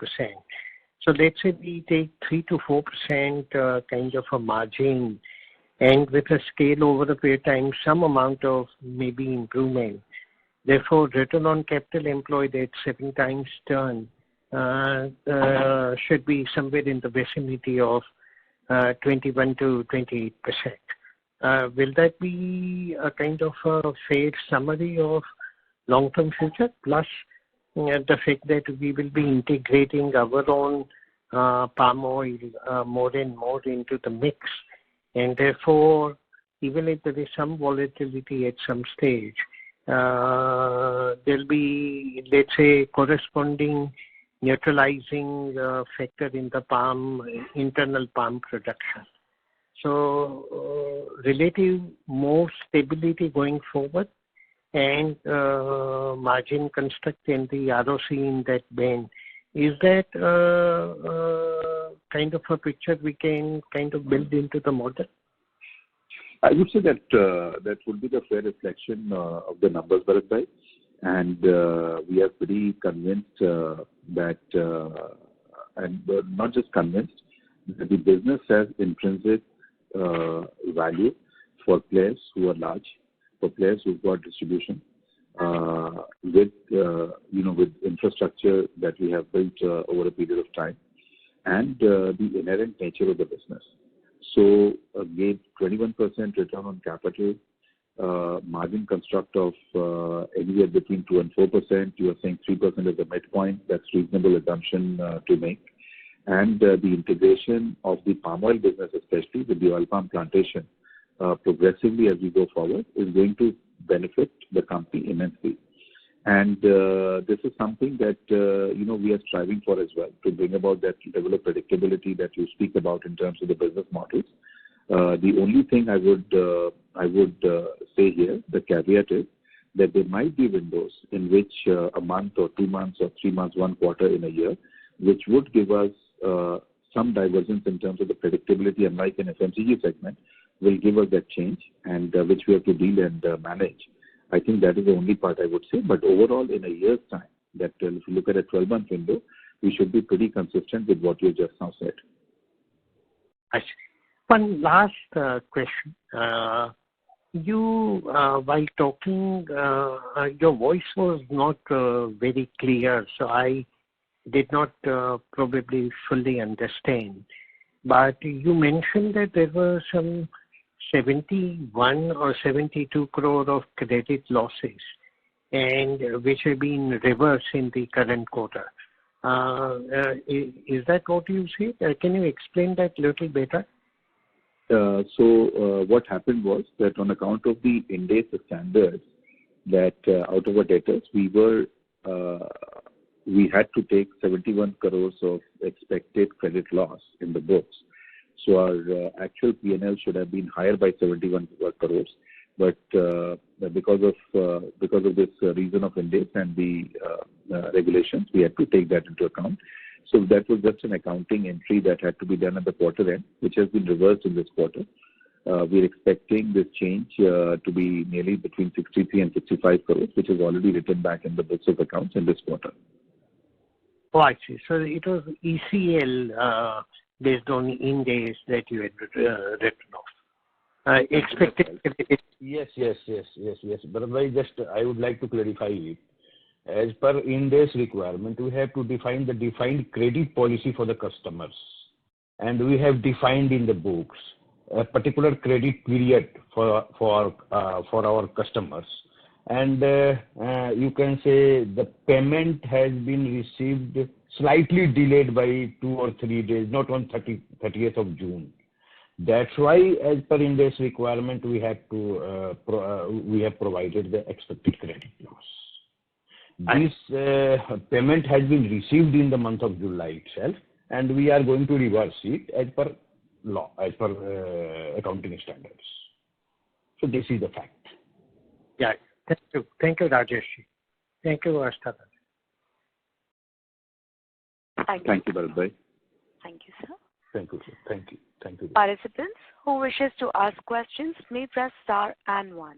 So let's say we take 3 to 4% kind of a margin, and with a scale over a period of time, some amount of maybe improvement. Therefore, return on capital employed at 7 times turn should be somewhere in the vicinity of 21 to 28%. Will that be a kind of a fair summary of long-term future? Plus the fact that we will be integrating our own palm oil more and more into the mix. And therefore, even if there is some volatility at some stage, there'll be, let's say, corresponding neutralizing factor in the internal palm production. So, relative more stability going forward and margin construct in the ROC in that band. Is that kind of a picture we can kind of build into the model? I would say that that would be the fair reflection of the numbers, Bharat. And we are pretty convinced that, and not just convinced, that the business has intrinsic value for players who are large, for players who've got distribution, with infrastructure that we have built over a period of time, and the inherent nature of the business. So again, 21% return on capital, margin construct of anywhere between 2 and 4%. You are saying 3% is the midpoint. That's reasonable assumption to make. And the integration of the palm oil business, especially with the oil palm plantation, progressively as we go forward, is going to benefit the company immensely. And this is something that we are striving for as well, to bring about that level of predictability that you speak about in terms of the business models. The only thing I would say here, the caveat is that there might be windows in which a month or 2 months or 3 months, 1 quarter in a year, which would give us some divergence in terms of the predictability, unlike an FMCG segment, will give us that change and which we have to deal and manage. I think that is the only part I would say. But overall, in a year's time, that if you look at a 12-month window, we should be pretty consistent with what you just now said. One last question. While talking, your voice was not very clear, so I did not probably fully understand. But you mentioned that there were some 71 or 72 crore of credit losses, and which have been reversed in the current quarter. Is that what you said? Can you explain that a little better? So what happened was that on account of the Ind AS standards, that out of our debtors, we had to take 71 crores of expected credit loss in the books. So our actual P&L should have been higher by 71 crores, but because of this reason of Ind AS and the regulations, we had to take that into account. So that was just an accounting entry that had to be done at the quarter end, which has been reversed in this quarter. We're expecting this change to be nearly between 63 and 65 crores, which is already written back in the books of accounts in this quarter. Oh, I see. So it was ECL based on Ind AS that you had written off. Expected. Yes. But I would like to clarify it. As per Ind AS requirement, we have to define the defined credit policy for the customers, and we have defined in the books a particular credit period for our customers. And you can say the payment has been received slightly delayed by 2 or 3 days, not on 30th of June. That's why, as per Ind AS requirement, we have provided the expected credit loss. This payment has been received in the month of July itself, and we are going to reverse it as per law, as per accounting standards. So this is the fact. Yeah. Thank you, Rajesh. Thank you, Astha. Thank you, Bharat. Thank you, sir. Thank you, sir. Thank you. Participants who wishes to ask questions may press star and 1.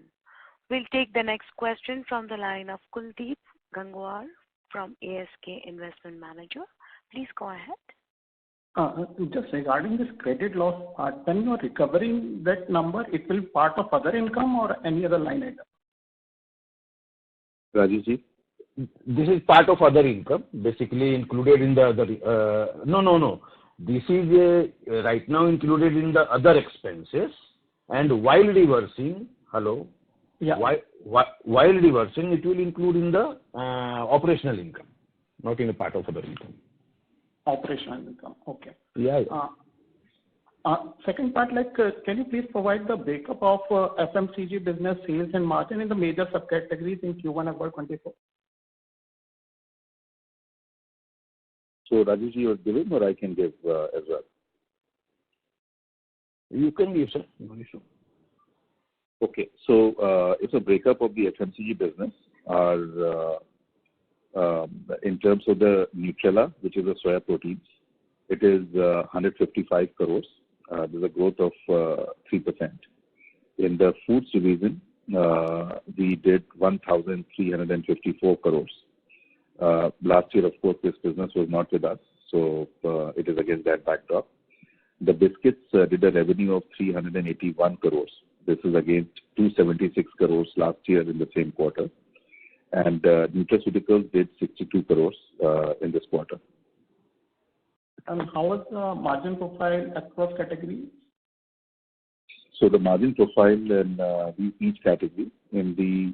We'll take the next question from the line of Kuldeep Gangwar from ASK Investment Manager. Please go ahead. Just regarding this credit loss part, when you are recovering that number, it will be part of other income or any other line item? Rajesh? This is part of other income, basically included in the other. No. This is right now included in the other expenses, and while reversing, Yeah. While reversing, it will include in the operational income, not in a part of other income. Operational income. Okay. Yeah. Second part, can you please provide the breakup of FMCG business sales and margin in the major subcategories in Q1 FY24? So Rajesh, you are giving, or I can give as well? You can give, sir. No issue. Okay, so it's a breakup of the FMCG business. In terms of the Nutrela, which is the soya proteins, it is 155 crores. There's a growth of 3%. In the foods division, we did 1,354 crores. Last year, of course, this business was not with us, so it is against that backdrop. The biscuits did a revenue of 381 crores. This is against 276 crores last year in the same quarter. And nutraceuticals did 62 crores in this quarter. And how was the margin profile across categories? So the margin profile in each category, in the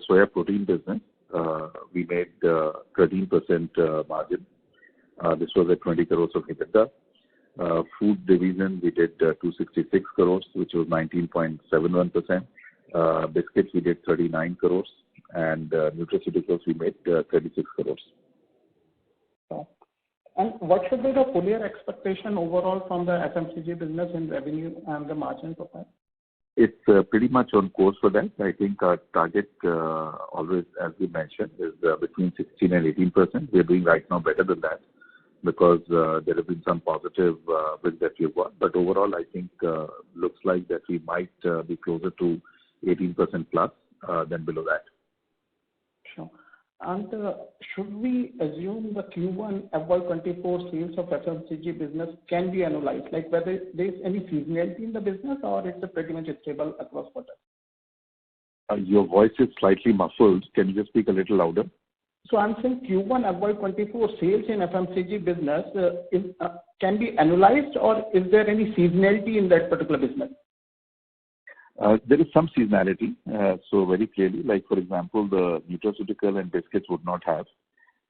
soya protein business, we made 13% margin. This was at 20 crores of EBITDA. Food division, we did 266 crores, which was 19.71%. Biscuits, we did 39 crores. And nutraceuticals, we made 36 crores. And what should be the full year expectation overall from the FMCG business in revenue and the margin profile? It's pretty much on course for that. I think our target always, as we mentioned, is between 16 and 18%. We're doing right now better than that because there have been some positive wins that we've got. But overall, I think looks like that we might be closer to 18% plus than below that. Sure. And should we assume the Q1 FY24 sales of FMCG business can be annualized, like whether there is any seasonality in the business or it's a pretty much stable across quarters? Your voice is slightly muffled. Can you just speak a little louder? So I'm saying Q1 FY24 sales in FMCG business can be annualized, or is there any seasonality in that particular business? There is some seasonality. So very clearly, like for example, the nutraceutical and biscuits would not have.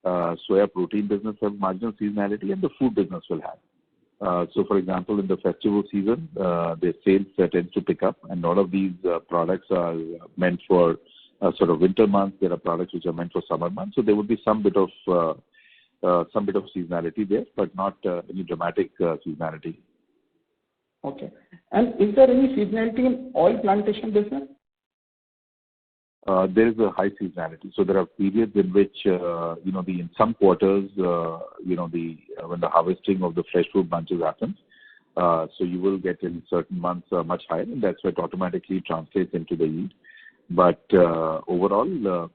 Soya protein business have marginal seasonality, and the food business will have. So for example, in the festival season, the sales tends to pick up, and a lot of these products are meant for sort of winter months. There are products which are meant for summer months. So there would be some bit of seasonality there, but not any dramatic seasonality. Okay. And is there any seasonality in oil plantation business? There is a high seasonality. So there are periods in which, in some quarters, when the harvesting of the fresh fruit bunches happens, so you will get in certain months much higher, and that's why it automatically translates into the yield. But overall,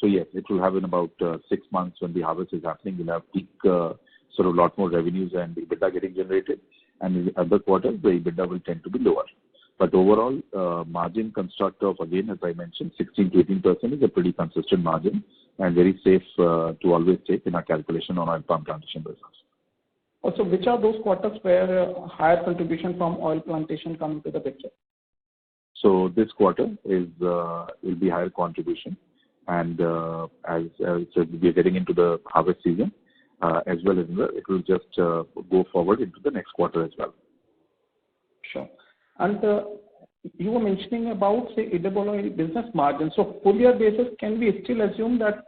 so yes, it will have in about 6 months when the harvest is happening, we'll have peak sort of lot more revenues and EBITDA getting generated. And in the other quarters, the EBITDA will tend to be lower. But overall, margin construct of, again, as I mentioned, 16 to 18% is a pretty consistent margin and very safe to always take in our calculation on our palm plantation business. Also, which are those quarters where higher contribution from oil plantation come into the picture? So this quarter will be higher contribution, and as we are getting into the harvest season, as well as it will just go forward into the next quarter as well. Sure. And you were mentioning about, say, edible oil business margin. So full year basis, can we still assume that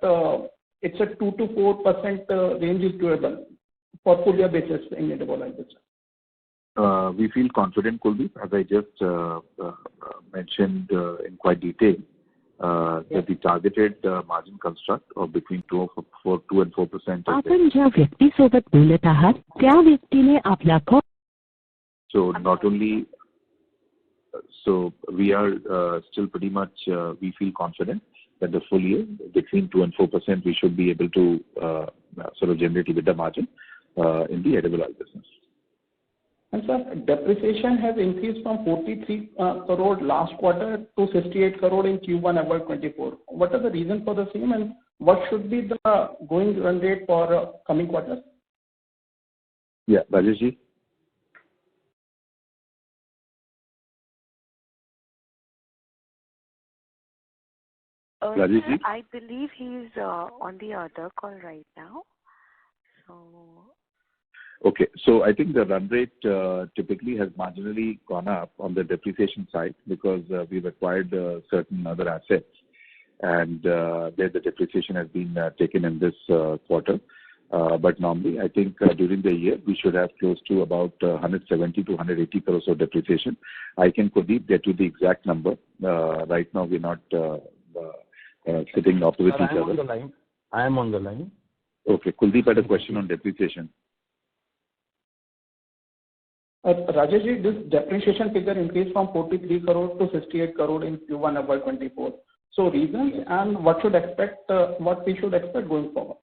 it's a 2 to 4% range is doable for full year basis in edible oil business? We feel confident, Kuldeep, as I just mentioned in quite detail, that the targeted margin construct of between 2 and 4%. आपण ज्या व्यक्तीसोबत बोलत आहात त्या व्यक्तीने आपला call. So not only, so we are still pretty much, we feel confident that the full year between 2 and 4% we should be able to sort of generate EBITDA margin in the edible oil business. And sir, depreciation has increased from 43 crore last quarter to 68 crore in Q1 FY24. What are the reasons for the same, and what should be the going run rate for coming quarters? Yeah, Rajesh ji. Rajesh ji? I believe he's on the other call right now. So. Okay, so I think the run rate typically has marginally gone up on the depreciation side because we've acquired certain other assets, and there the depreciation has been taken in this quarter. But normally, I think during the year, we should have close to about 170 to 180 crores of depreciation. I can, Kuldeep, get you the exact number. Right now, we're not sitting opposite each other. I am on the line. Okay, Kuldeep had a question on depreciation. Rajesh ji, this depreciation figure increased from 43 crore to 68 crore in Q1 FY24. So reasons and what we should expect going forward?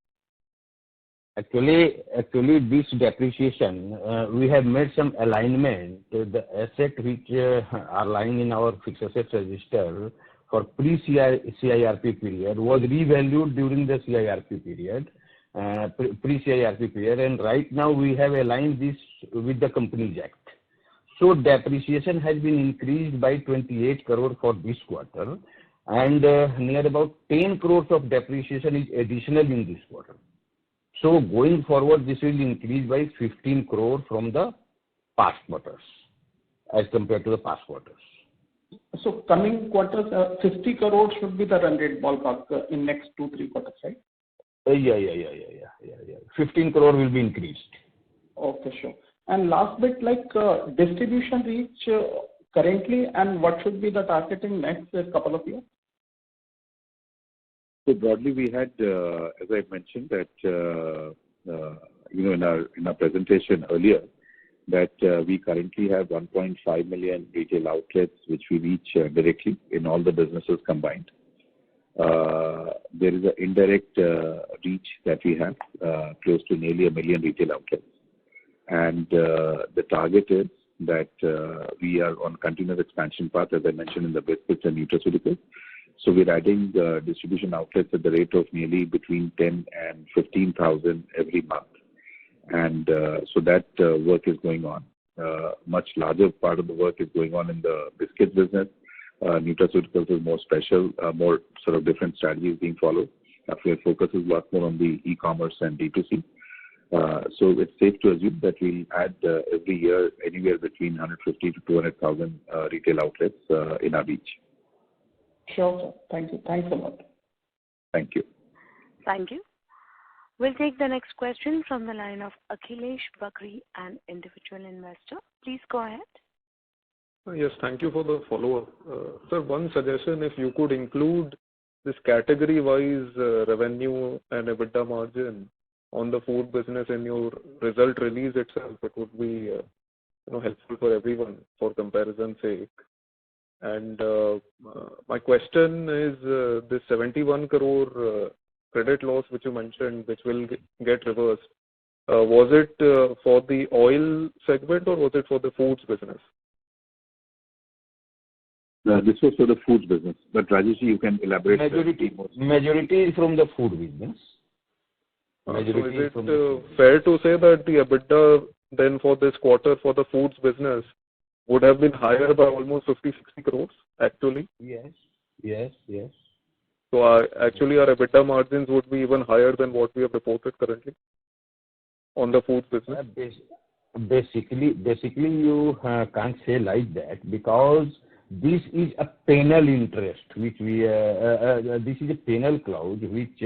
Actually, this depreciation, we have made some alignment. The asset which are lying in our fixed assets register for pre-CIRP period was revalued during the CIRP period. Pre-CIRP period, and right now we have aligned this with the Companies Act. So depreciation has been increased by 28 crore for this quarter, and near about 10 crores of depreciation is additional in this quarter. So going forward, this will increase by 15 crore from the past quarters as compared to the past quarters. So coming quarters, 50 crore should be the run rate ballpark in next 2-3 quarters, right? Yeah. 15 crore will be increased. Okay, sure. And last bit, like distribution reach currently, and what should be the target in next couple of years? So broadly, we had, as I mentioned, that in our presentation earlier, that we currently have 1.5 million retail outlets which we reach directly in all the businesses combined. There is an indirect reach that we have, close to nearly 1 million retail outlets. And the target is that we are on continuous expansion path, as I mentioned, in the biscuits and nutraceuticals. So we're adding distribution outlets at the rate of nearly between 10 and 15,000 every month. And so that work is going on. Much larger part of the work is going on in the biscuits business. Nutraceuticals is more special, more sort of different strategies being followed. Our focus is a lot more on the e-commerce and D2C. So it's safe to assume that we'll add every year anywhere between 150 to 200,000 retail outlets in our reach. Sure, sir. Thank you. Thanks a lot. Thank you. Thank you. We'll take the next question from the line of Akhilesh Bakri, an individual investor. Please go ahead. Yes, thank you for the follow-up. Sir, one suggestion, if you could include this category-wise revenue and EBITDA margin on the food business in your result release itself, it would be helpful for everyone for comparison's sake. And my question is, this 71 crore credit loss which you mentioned, which will get reversed, was it for the oil segment or was it for the foods business? This was for the foods business, but Rajesh, you can elaborate. Majority is from the food business. So is it fair to say that the EBITDA then for this quarter for the foods business would have been higher by almost 50-60 crores actually? Yes. So actually our EBITDA margins would be even higher than what we have reported currently on the foods business? Basically you can't say like that, because this is a penal interest which this is a penal clause which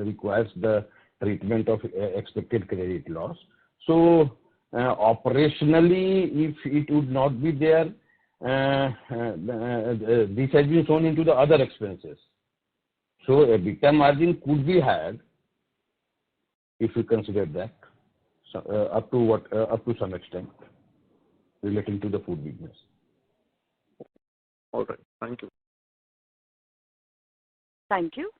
requires the treatment of expected credit loss. So operationally, if it would not be there, this has been shown into the other expenses. So EBITDA margin could be higher if you consider that, up to some extent relating to the food business. All right. Thank you. Thank you.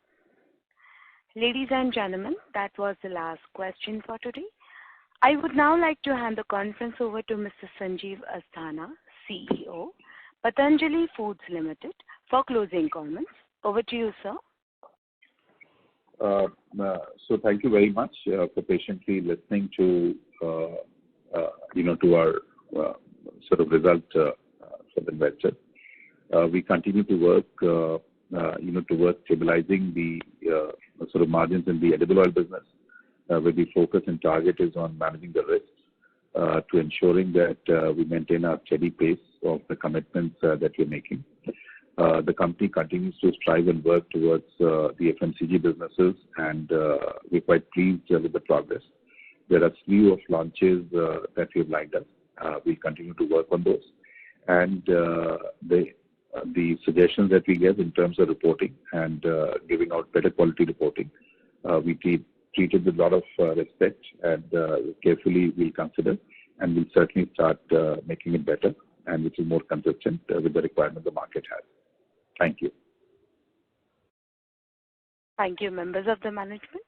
Ladies and gentlemen, that was the last question for today. I would now like to hand the conference over to Mr. Sanjeev Asthana, CEO, Patanjali Foods Limited, for closing comments. Over to you, sir. So thank you very much for patiently listening to to our sort of result for the investor. We continue to work towards stabilizing the sort of margins in the edible oil business, where the focus and target is on managing the risks to ensuring that we maintain our steady pace of the commitments that we're making. The company continues to strive and work towards the FMCG businesses, and we're quite pleased with the progress. There are a slew of launches that we have lined up. We'll continue to work on those. And the suggestions that we give in terms of reporting and giving out better quality reporting, we treat it with a lot of respect, and carefully we'll consider, and we'll certainly start making it better, and which is more consistent with the requirement the market has. Thank you. Thank you, members of the management.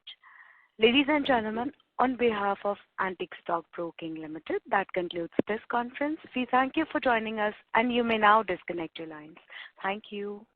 Ladies and gentlemen, on behalf of Antique Stock Broking Limited, that concludes this conference. We thank you for joining us, and you may now disconnect your lines. Thank you.